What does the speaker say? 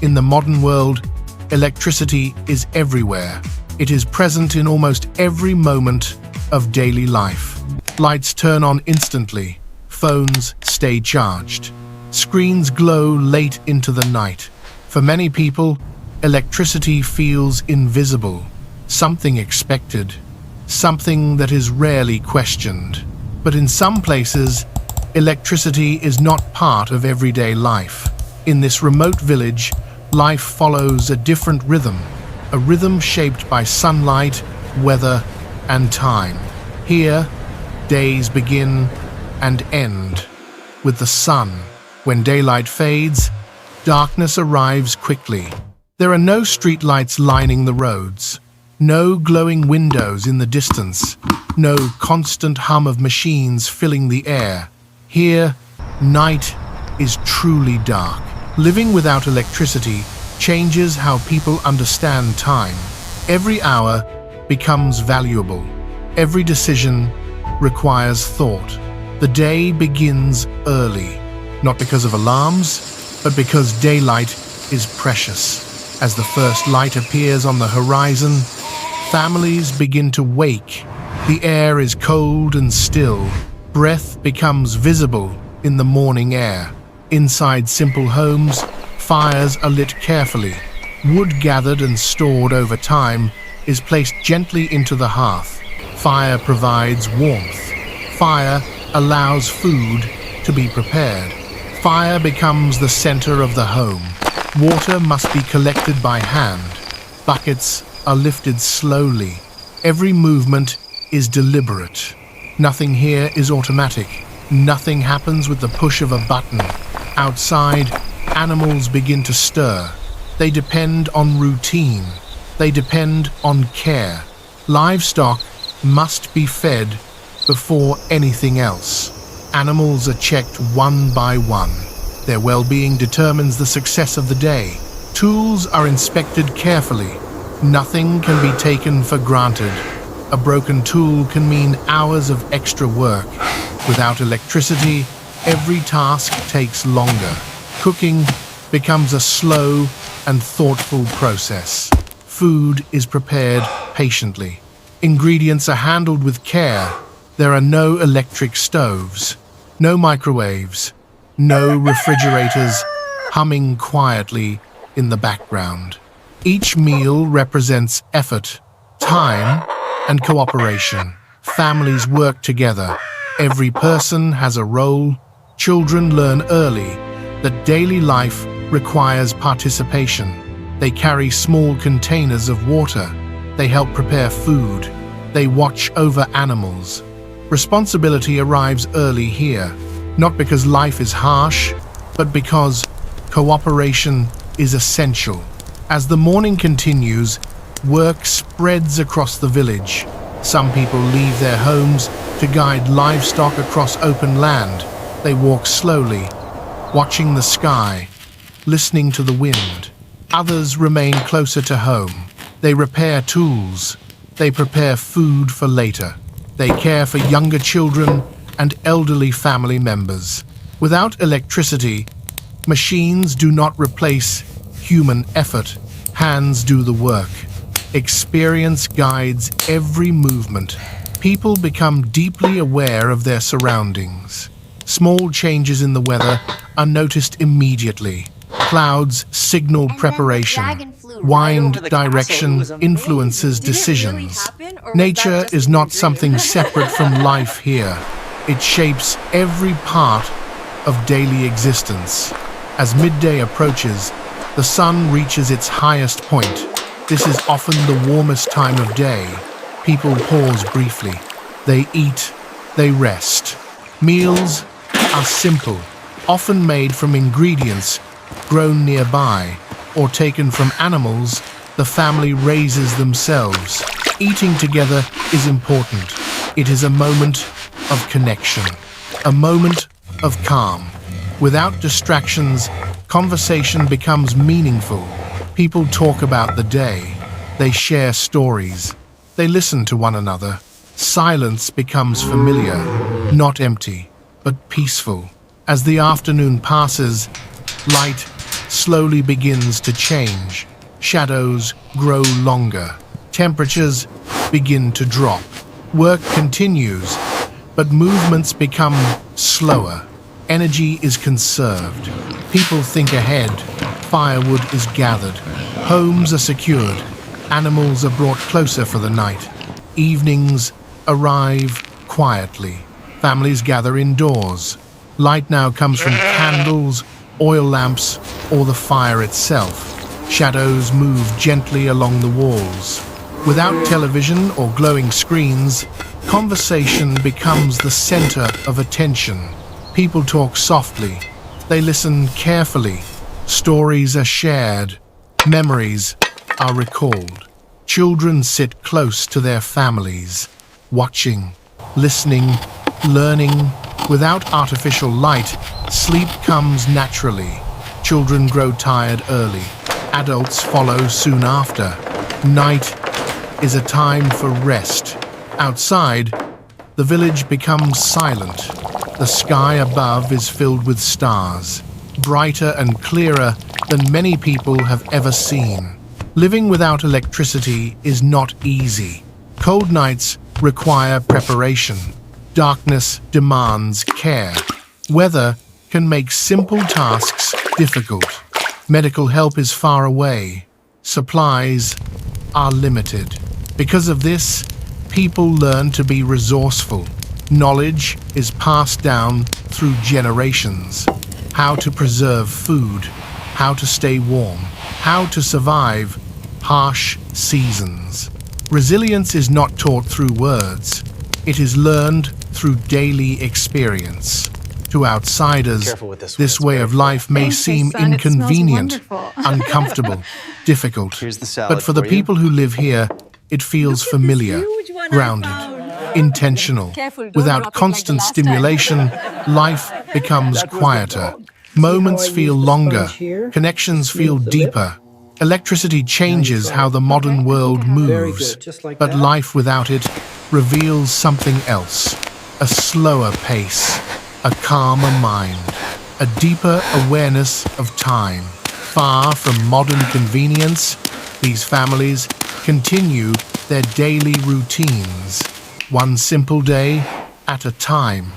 In the modern world, electricity is everywhere. It is present in almost every moment of daily life. Lights turn on instantly. Phones stay charged. Screens glow late into the night. For many people, electricity feels invisible, something expected, something that is rarely questioned. But in some places, electricity is not part of everyday life. In this remote village, life follows a different rhythm, a rhythm shaped by sunlight, weather, and time. Here, days begin and end with the sun. When daylight fades, darkness arrives quickly. There are no streetlights lining the roads, no glowing windows in the distance, no constant hum of machines filling the air. Here, night is truly dark. Living without electricity changes how people understand time. Every hour becomes valuable. Every decision requires thought. The day begins early, not because of alarms, but because daylight is precious. As the first light appears on the horizon, families begin to wake. The air is cold and still. Breath becomes visible in the morning air. Inside simple homes, fires are lit carefully. Wood gathered and stored over time is placed gently into the hearth. Fire provides warmth. Fire allows food to be prepared. Fire becomes the center of the home. Water must be collected by hand. Buckets are lifted slowly. Every movement is deliberate. Nothing here is automatic. Nothing happens with the push of a button. Outside, animals begin to stir. They depend on routine. They depend on care. Livestock must be fed before anything else. Animals are checked one by one. Their well-being determines the success of the day. Tools are inspected carefully. Nothing can be taken for granted. A broken tool can mean hours of extra work. Without electricity, every task takes longer. Cooking becomes a slow and thoughtful process. Food is prepared patiently. Ingredients are handled with care. There are no electric stoves, no microwaves, no refrigerators humming quietly in the background. Each meal represents effort, time, and cooperation. Families work together. Every person has a role. Children learn early that daily life requires participation. They carry small containers of water. They help prepare food. They watch over animals. Responsibility arrives early here, not because life is harsh, but because cooperation is essential. As the morning continues, work spreads across the village. Some people leave their homes to guide livestock across open land. They walk slowly, watching the sky, listening to the wind. Others remain closer to home. They repair tools. They prepare food for later. They care for younger children and elderly family members. Without electricity, machines do not replace human effort. Hands do the work. Experience guides every movement. People become deeply aware of their surroundings. Small changes in the weather are noticed immediately. Clouds signal preparation. Wind direction influences decisions. Nature is not something separate from life here. It shapes every part of daily existence. As midday approaches, the sun reaches its highest point. This is often the warmest time of day. People pause briefly. They eat, they rest. Meals are simple, often made from ingredients grown nearby or taken from animals the family raises themselves. Eating together is important. It is a moment of connection, a moment of calm. Without distractions, conversation becomes meaningful. People talk about the day. They share stories. They listen to one another. Silence becomes familiar, not empty, but peaceful. As the afternoon passes, light slowly begins to change. Shadows grow longer. Temperatures begin to drop. Work continues, but movements become slower. Energy is conserved. People think ahead. Firewood is gathered. Homes are secured. Animals are brought closer for the night. Evenings arrive quietly. Families gather indoors. Light now comes from candles, oil lamps, or the fire itself. Shadows move gently along the walls. Without television or glowing screens, conversation becomes the center of attention. People talk softly. They listen carefully. Stories are shared. Memories are recalled. Children sit close to their families, watching, listening, learning. Without artificial light, sleep comes naturally. Children grow tired early. Adults follow soon after. Night is a time for rest. Outside, the village becomes silent. The sky above is filled with stars, brighter and clearer than many people have ever seen. Living without electricity is not easy. Cold nights require preparation. Darkness demands care. Weather can make simple tasks difficult. Medical help is far away. Supplies are limited. Because of this, people learn to be resourceful. Knowledge is passed down through generations. How to preserve food, how to stay warm, how to survive harsh seasons. Resilience is not taught through words. It is learned through daily experience. To outsiders, this way of life may seem inconvenient, uncomfortable, difficult. But for the people who live here, it feels familiar, grounded, intentional. Without constant stimulation, life becomes quieter. Moments feel longer, connections feel deeper. Electricity changes how the modern world moves, but life without it reveals something else. A slower pace, a calmer mind, a deeper awareness of time. Far from modern convenience, these families continue their daily routines, one simple day at a time.